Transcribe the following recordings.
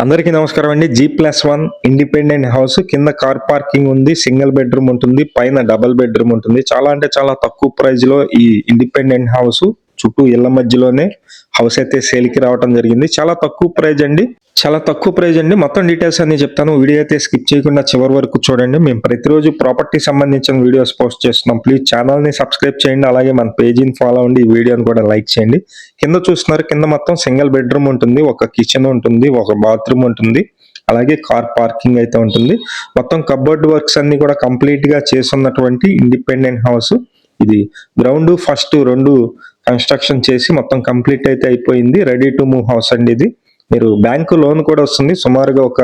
అందరికీ నమస్కారం అండి. G+1 ఇండిపెండెంట్ హౌస్ కింద కార్ పార్కింగ్ ఉంది, సింగిల్ బెడ్రూమ్ ఉంటుంది, పైన డబుల్ బెడ్రూమ్ ఉంటుంది. చాలా అంటే చాలా తక్కువ ప్రైస్ లో ఈ ఇండిపెండెంట్ హౌస్ చుట్టూ ఇళ్ల మధ్యలోనే హౌస్ అయితే సేల్ కి రావడం జరిగింది. చాలా తక్కువ ప్రైస్ అండి. మొత్తం డీటెయిల్స్ అన్ని చెప్తాను. వీడియో అయితే స్కిప్ చేయకుండా చివరి వరకు చూడండి. మేము ప్రతిరోజు ప్రాపర్టీ సంబంధించిన వీడియోస్ పోస్ట్ చేస్తున్నాం. ప్లీజ్ ఛానల్ ని సబ్స్క్రైబ్ చేయండి. అలాగే మన పేజీని ఫాలో అవ్వండి. ఈ వీడియోని కూడా లైక్ చేయండి. కింద చూస్తున్నారు, కింద మొత్తం సింగిల్ బెడ్రూమ్ ఉంటుంది, ఒక కిచెన్ ఉంటుంది, ఒక బాత్రూమ్ ఉంటుంది, అలాగే కార్ పార్కింగ్ అయితే ఉంటుంది. మొత్తం కబోర్డ్ వర్క్స్ అన్ని కూడా కంప్లీట్ గా చేస్తున్నటువంటి ఇండిపెండెంట్ హౌస్ ఇది. గ్రౌండ్ ఫస్ట్ రెండు కన్స్ట్రక్షన్ చేసి మొత్తం కంప్లీట్ అయితే అయిపోయింది. రెడీ టు మూవ్ హౌస్ అండి ఇది. మీరు బ్యాంకు లోన్ కూడా వస్తుంది. సుమారుగా ఒక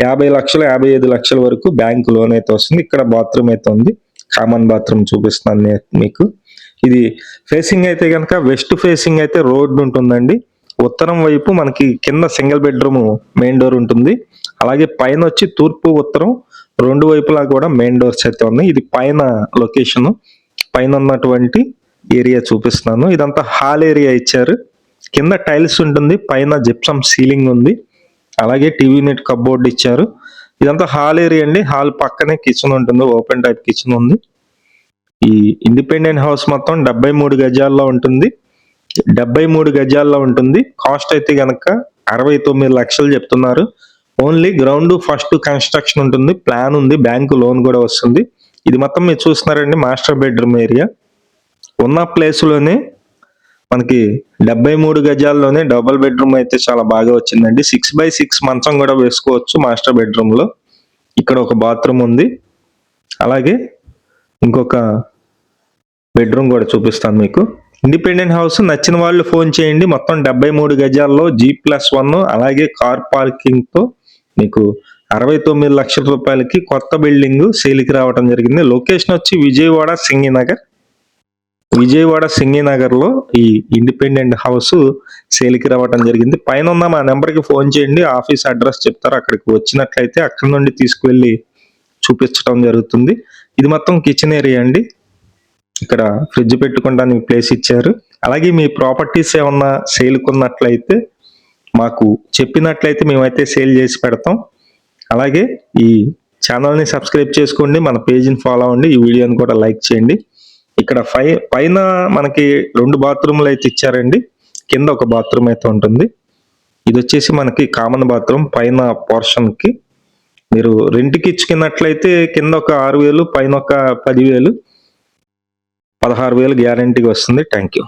50 లక్షలు 55 లక్షల వరకు బ్యాంకు లోన్ అయితే వస్తుంది. ఇక్కడ బాత్రూమ్ అయితే ఉంది, కామన్ బాత్రూమ్ చూపిస్తున్నాను మీకు. ఇది ఫేసింగ్ అయితే కనుక వెస్ట్ ఫేసింగ్ అయితే రోడ్ ఉంటుందండి. ఉత్తరం వైపు మనకి కింద సింగిల్ బెడ్రూమ్ మెయిన్ డోర్ ఉంటుంది. అలాగే పైన వచ్చి తూర్పు ఉత్తరం రెండు వైపులా కూడా మెయిన్ డోర్స్ అయితే ఉన్నాయి. ఇది పైన లొకేషన్, పైన ఉన్నటువంటి ఏరియా చూపిస్తున్నాను. ఇదంతా హాల్ ఏరియా ఇచ్చారు. కింద టైల్స్ ఉంటుంది, పైన జిప్సమ్ సీలింగ్ ఉంది, అలాగే టీవీ యూనిట్ కబోర్డ్ ఇచ్చారు. ఇదంతా హాల్ ఏరియా అండి. హాల్ పక్కనే కిచెన్ ఉంటుంది, ఓపెన్ టైప్ కిచెన్ ఉంది. ఈ ఇండిపెండెంట్ హౌస్ మొత్తం 73 గజాల్లో ఉంటుంది. 73 గజాల్లో ఉంటుంది. కాస్ట్ అయితే గనక 69 లక్షలు చెప్తున్నారు. ఓన్లీ గ్రౌండ్ ఫస్ట్ కన్స్ట్రక్షన్ ఉంటుంది, ప్లాన్ ఉంది, బ్యాంకు లోన్ కూడా వస్తుంది. ఇది మొత్తం మీరు చూస్తున్నారండి, మాస్టర్ బెడ్రూమ్ ఏరియా. ఉన్న ప్లేస్ లోనే మనకి 73 గజాల్లోనే డబుల్ బెడ్రూమ్ అయితే చాలా బాగా వచ్చిందండి. 6x6 మంచం కూడా వేసుకోవచ్చు మాస్టర్ బెడ్రూమ్ లో. ఇక్కడ ఒక బాత్రూమ్ ఉంది, అలాగే ఇంకొక బెడ్రూమ్ కూడా చూపిస్తాను మీకు. ఇండిపెండెంట్ హౌస్ నచ్చిన వాళ్ళు ఫోన్ చేయండి. మొత్తం 73 గజాల్లో G+1 అలాగే కార్ పార్కింగ్ తో మీకు 69 లక్షల రూపాయలకి కొత్త బిల్డింగ్ సేల్కి రావడం జరిగింది. లొకేషన్ వచ్చి విజయవాడ సింగినగర్ లో ఈ ఇండిపెండెంట్ హౌస్ సేల్కి రావడం జరిగింది. పైన ఉన్న మా నెంబర్కి ఫోన్ చేయండి, ఆఫీస్ అడ్రస్ చెప్తారు. అక్కడికి వచ్చినట్లయితే అక్కడ నుండి తీసుకువెళ్ళి చూపించడం జరుగుతుంది. ఇది మొత్తం కిచెన్ ఏరియా అండి. ఇక్కడ ఫ్రిడ్జ్ పెట్టుకోవడానికి ప్లేస్ ఇచ్చారు. అలాగే మీ ప్రాపర్టీస్ ఏమన్నా సేల్ కొన్నట్లయితే మాకు చెప్పినట్లయితే మేమైతే సేల్ చేసి పెడతాం. అలాగే ఈ ఛానల్ని సబ్స్క్రైబ్ చేసుకోండి, మన పేజీని ఫాలో అవ్వండి, ఈ వీడియోని కూడా లైక్ చేయండి. ఇక్కడ పైన మనకి 2 బాత్రూమ్లు అయితే ఇచ్చారండి. కింద ఒక బాత్రూమ్ అయితే ఉంటుంది. ఇది వచ్చేసి మనకి కామన్ బాత్రూమ్. పైన పోర్షన్ కి మీరు రెంట్కి ఇచ్చుకున్నట్లయితే కింద ఒక 6,000, పైన ఒక 10,000, 16,000 గ్యారంటీగా వస్తుంది. Thank you.